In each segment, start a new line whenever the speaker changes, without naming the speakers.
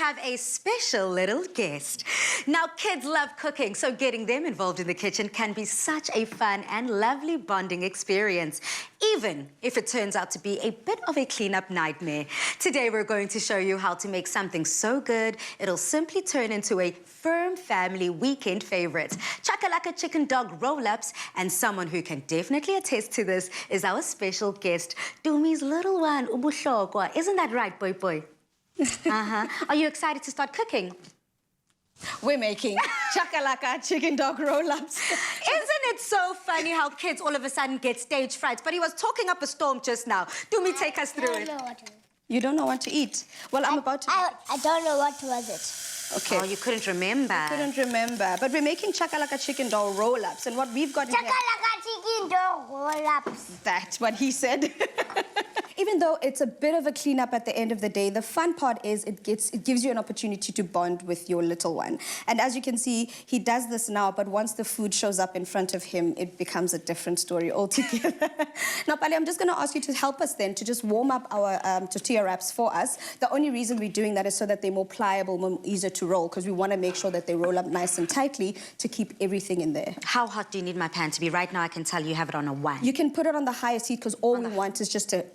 have a special little guest. Now, kids love cooking, so getting them involved in the kitchen can be such a fun and lovely bonding experience, even if it turns out to be a bit of a cleanup nightmare. Today, we're going to show you how to make something so good, it'll simply turn into a firm family weekend favorite. Chakalaka chicken dog roll-ups, and someone who can definitely attest to this is our special guest, Dumi's little one, Ubuhlokwa. Isn't that right, boy boy? Are you excited to start cooking?
We're making Chakalaka chicken dog roll-ups.
Isn't it so funny how kids all of a sudden get stage fright? But he was talking up a storm just now. Dumi, take us through it.
You don't know what to eat? Well, I'm about to...
I don't know what was it.
Okay.
Oh, you couldn't remember.
I couldn't remember. But we're making Chakalaka chicken dog roll-ups. And what we've got here...
Chakalaka chicken dog roll-ups.
That's what he said. Even though it's a bit of a cleanup at the end of the day, the fun part is it gives you an opportunity to bond with your little one. And as you can see, he does this now, but once the food shows up in front of him, it becomes a different story altogether. Now, Pali, I'm just going to ask you to help us then to just warm up our tortilla wraps for us. The only reason we're doing that is so that they're more pliable, more easier to roll, because we want to make sure that they roll up nice and tightly to keep everything in there.
How hot do you need my pan to be? Right now, I can tell you have it on a 1.
You can put it on the highest heat, because all we want is just to...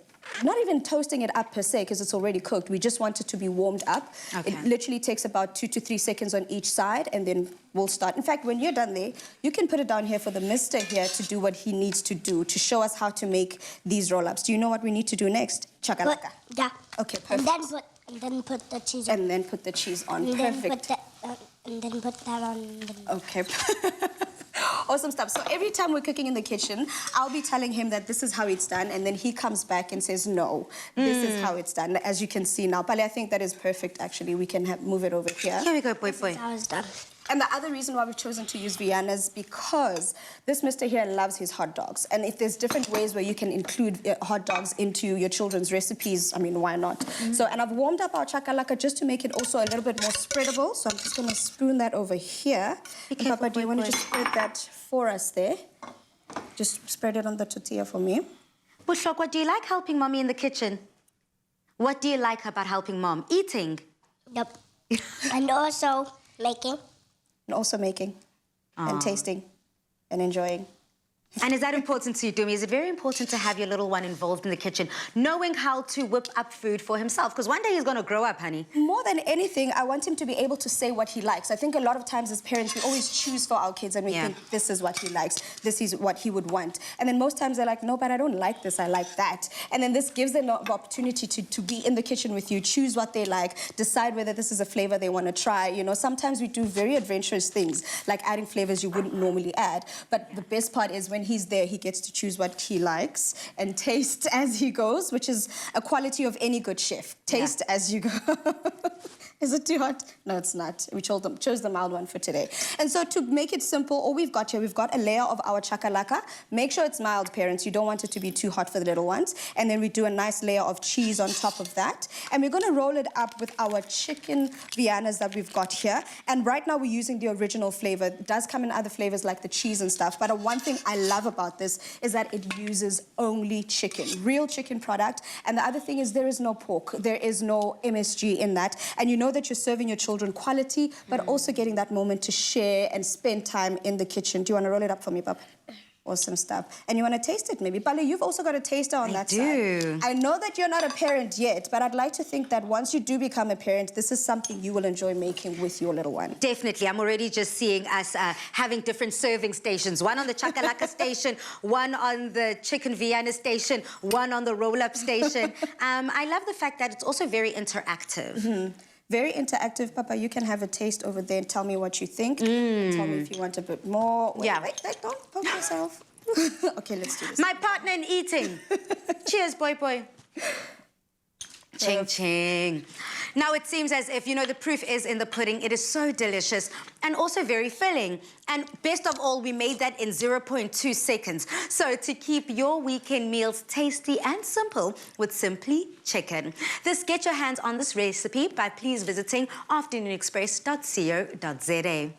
Not even toasting it up per se, because it's already cooked. We just want it to be warmed up. Okay. It literally takes about 2 to 3 seconds on each side, and then we'll start. In fact, when you're done there, you can put it down here for the mister here to do what he needs to do, to show us how to make these roll-ups. Do you know what we need to do next? Chakalaka.
Yeah.
Okay, perfect.
And then put the cheese on.
And then put the cheese on.
And
Perfect.
Then put that on.
Okay. Awesome stuff. So every time we're cooking in the kitchen, I'll be telling him that this is how it's done, and then he comes back and says, no, this is how it's done. As you can see now. Pali, I think that is perfect, actually. We can move it over here.
Here we go, boy, boy.
This is how it's done.
And the other reason why we've chosen to use Vienna is because this mister here loves his hot dogs. And if there's different ways where you can include hot dogs into your children's recipes, I mean, why not? So, and I've warmed up our chakalaka just to make it also a little bit more spreadable. So I'm just going to spoon that over here.
Okay,
Papa, do you want to just spread that for us there? Just spread it on the tortilla for me.
Buhlokwa, do you like helping mommy in the kitchen? What do you like about helping mom? Eating?
Yep. And also making.
And also making and tasting and enjoying.
And is that important to you, Dumi? Is it very important to have your little one involved in the kitchen, knowing how to whip up food for himself? Because one day he's going to grow up, honey.
More than anything, I want him to be able to say what he likes. I think a lot of times as parents, we always choose for our kids and we think this is what he likes, this is what he would want. And then most times they're like, no, but I don't like this, I like that. And then this gives them the opportunity to be in the kitchen with you, choose what they like, decide whether this is a flavor they want to try. You know, sometimes we do very adventurous things, like adding flavors you wouldn't normally add. But the best part is when he's there, he gets to choose what he likes and taste as he goes, which is a quality of any good chef. Taste as you go. Is it too hot? No, it's not. We chose the mild one for today. And so to make it simple, all we've got here, we've got a layer of our chakalaka. Make sure it's mild, parents. You don't want it to be too hot for the little ones. And then we do a nice layer of cheese on top of that. And we're going to roll it up with our chicken Viennas that we've got here. And right now we're using the original flavor. It does come in other flavors like the cheese and stuff. But one thing I love about this is that it uses only chicken, real chicken product. And the other thing is there is no pork. There is no MSG in that. And you know that you're serving your children quality, but also getting that moment to share and spend time in the kitchen. Do you want to roll it up for me, Papa? Awesome stuff. And you want to taste it, maybe? Pali, you've also got a taster on that side. I know that you're not a parent yet, but I'd like to think that once you do become a parent, this is something you will enjoy making with your little one.
Definitely. I'm already just seeing us having different serving stations. One on the chakalaka station, one on the chicken Vienna station, one on the roll-up station. I love the fact that it's also very interactive.
Very interactive, Papa. You can have a taste over there and tell me what you think. Tell me if you want a bit more. Wait, don't poke yourself. Okay, let's do this.
My partner in eating. Cheers, boy, boy. Ching, ching. Now, it seems as if, you know, the proof is in the pudding. It is so delicious and also very filling. And best of all, we made that in 0.2 seconds. So to keep your weekend meals tasty and simple with Simply Chicken. Get your hands on this recipe by please visiting afternoonexpress.co.za.